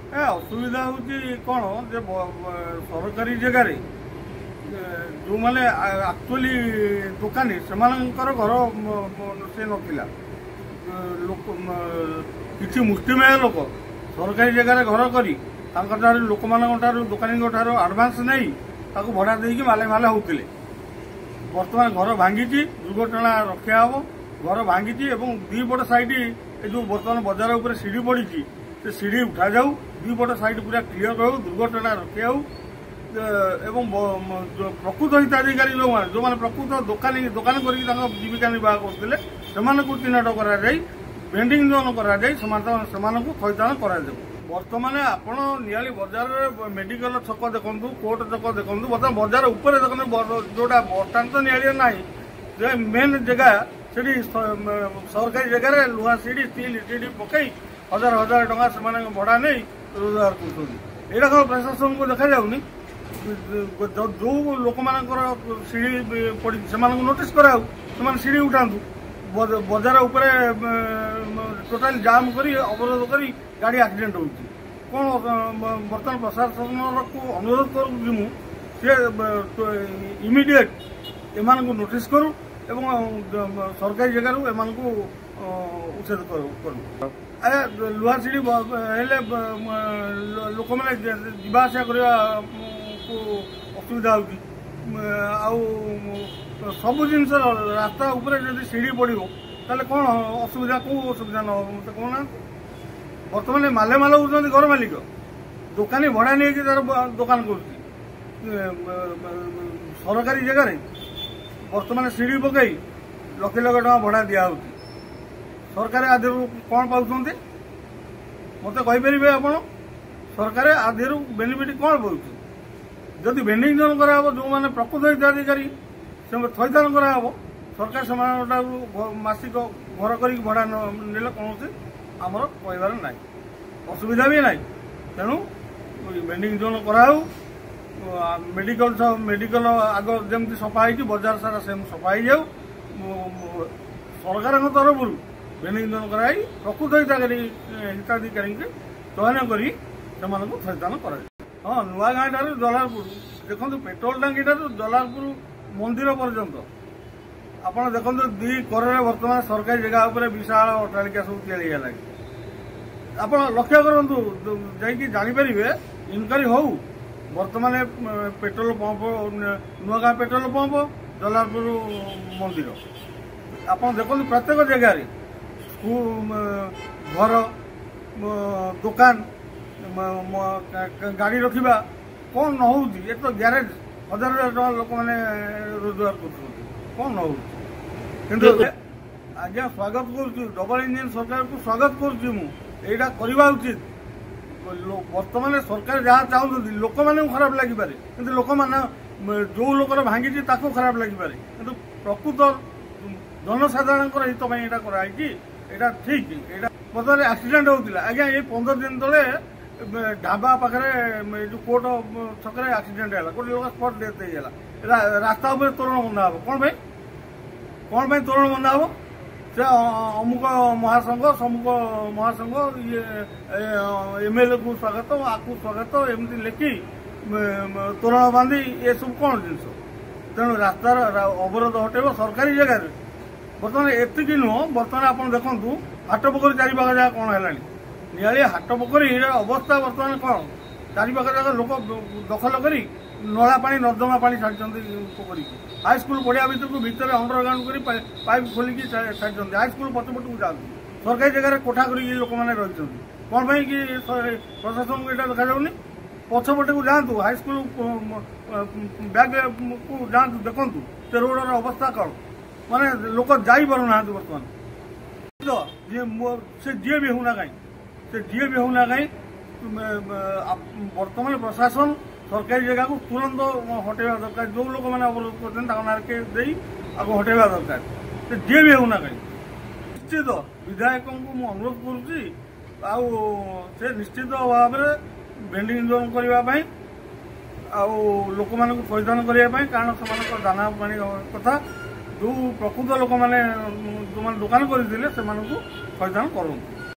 असुविधा हूँ कौन जे सरकारी जगार जो मैंने एक्चुअली दुकानी से घर से नाला लोक कि मुष्टिमेय लोक सरकारी जगार घर कर लोक मान दुकानी आडभांस नहीं भड़ा देकी माले माले होते बर्तमान घर भांगी दुर्घटना रक्षा हम घर भांगी दी पट साइड जो बर्तमान बजार उपर सीढ़ी पड़ी से सीढ़ी उठा जाऊ दी पट साइड पूरा क्लीयर रहू दुर्घटना रक्षा एवं प्रकृत हिताधिकारी जो मैंने प्रकृत दुकानी दुकान कर जीविका निर्वाह करते चिन्हट कर भेंडिंग जोन कर थैथान कर बर्तमान आपण नियाली बजार मेडिकल छक देखु कोर्ट छक देखु बर्तमान बजार उपर देखते जोटा बसस्टाण तो नियाली ना मेन जगह से सरकारी जगह लुहा सीढ़ी स्टील सीढ़ी पकई हजार हजार टका से भड़ा नहीं रोजगार कर प्रशासन को देखा जाऊनी जो लोक मान सीढ़ी पड़ी से नोटिस कराऊ से सीढ़ी उठातु बजार उपर टोटाल जाम कर अवरोध कर गाड़ी एक्सीडेंट हो बर्तमान प्रशासन को अनुरोध करूँ इमिडिएट एम नोटिस करूँ सरकारी जगह एम उच्छेद करूँ लुहा सीढ़ी लोक मैंने जावासा करने को असुविधा हो सब जिन रास्ता उपर जब सीढ़ी पड़ो ताले कौन असुविधा कौ असुविधा न मत कहना बर्तमान माले माले होती घर मालिक दुकानी भड़ा नहीं तार दुकान कर सरकारी जगह बर्तमान सीढ़ी पकई लक्ष लक्ष टका भड़ा दिया सरकार आधे कौन पाँच मत कहींपर आप सरकार आधे बेनिफिट कौन पाँच जदि भेंडिंग जोन करा जो मैंने प्रकृत हिताधिकारी से थैथान करा सरकार से मासिक घर कर भड़ा ने कौन आमर कहबार ना असुविधा भी ना तेणु भेंडिंग जोन कराऊ मेडिकल आग जमी सफा हो बजार सारा से सफा हो जाऊ सरकार तरफ भेंडिंग जोन कराई प्रकृत हिताधिकारी चयन कर थैथान कर हाँ नुआ गाँ ठार जलालपुर देखो पेट्रोल टांकी ठार जलालपुर मंदिर पर्यंत आप देखो दी करे बर्तमान सरकारी जगह उपर विशाल अट्टालिका सब या आप लक्ष्य करूँ जापर इनक्वारी हो बर्तमान पेट्रोल पंप नुआ गाँ पेट्रोल पंप जलालपुर मंदिर आप देखो प्रत्येक जगह घर दुकान गाड़ी रखा कौन न हो तो ग्यारेज हजार हजार टका लोक मैंने रोजगार कौन न हो आज्ञा स्वागत कर डबल इंजिन सरकार को स्वागत करा करवा उचित बर्तमान सरकार जहाँ चाहते लोक मैंने खराब लगिपे कि लोक मैंने जो लोकर भांगी खराब लगिपे कि प्रकृत जनसाधारण हित यहाँ कराई ठीक यहाँ बर्तमान एक्सीडेंट होता आज्ञा ये 15 दिन तले ढाबा पाखे जो कोर्ट छक एक्सीडेंट है गोटे लोक स्पट डेथ होगा रास्ता उपर तोरण बंधा हम कौन तोरण बंधा हम से अमुक महासंघ समूक महासंघ ये एमएलए को स्वागत आपको स्वागत एमती लिखि तोरण बांधी ये सब कौन जिन तेणु रास्तार अवरोध हटेब सरकारी जगह बर्तमान एतिक नुह बर्तमान आप देखु हाट पोखरी चारिपाख जगह कौन है नियाली हाट पोखरी अवस्था बर्तमान कौन चारिपाख जगह लोक दखल कर नला पा नर्दमा पा छाड़ी पोखरी हाईस्कल पढ़िया भितर अंडरग्राउंड कर पाइप खोलिकी छाड़ी हाईस्कल पछपट को जाती सरकारी जगह कोठा कर लोक मैंने रही कौन कि प्रशासन को यहाँ देखा जाऊनी पछपटे को जातु हाईस्कल बैग को जातु देखु से रोडर अवस्था कौन माने लोक जापना बर्तमान से जी भी होना कहीं से जी भी होना कहीं बर्तमान प्रशासन सरकारी जगह को तुरंत हटेवा दरकार जो लोक मैंने अवरोध करके हटेवा दरकार से जी भी होना कहीं निश्चित विधायक को मुझे अनुरोध कर निश्चित भाव में भेंडिंग जोन करने लोक मान थैथान करने कारण से दाना पानी कथा जो प्रकृत लोक मैंने जो दुकान करते थैथान करूँ।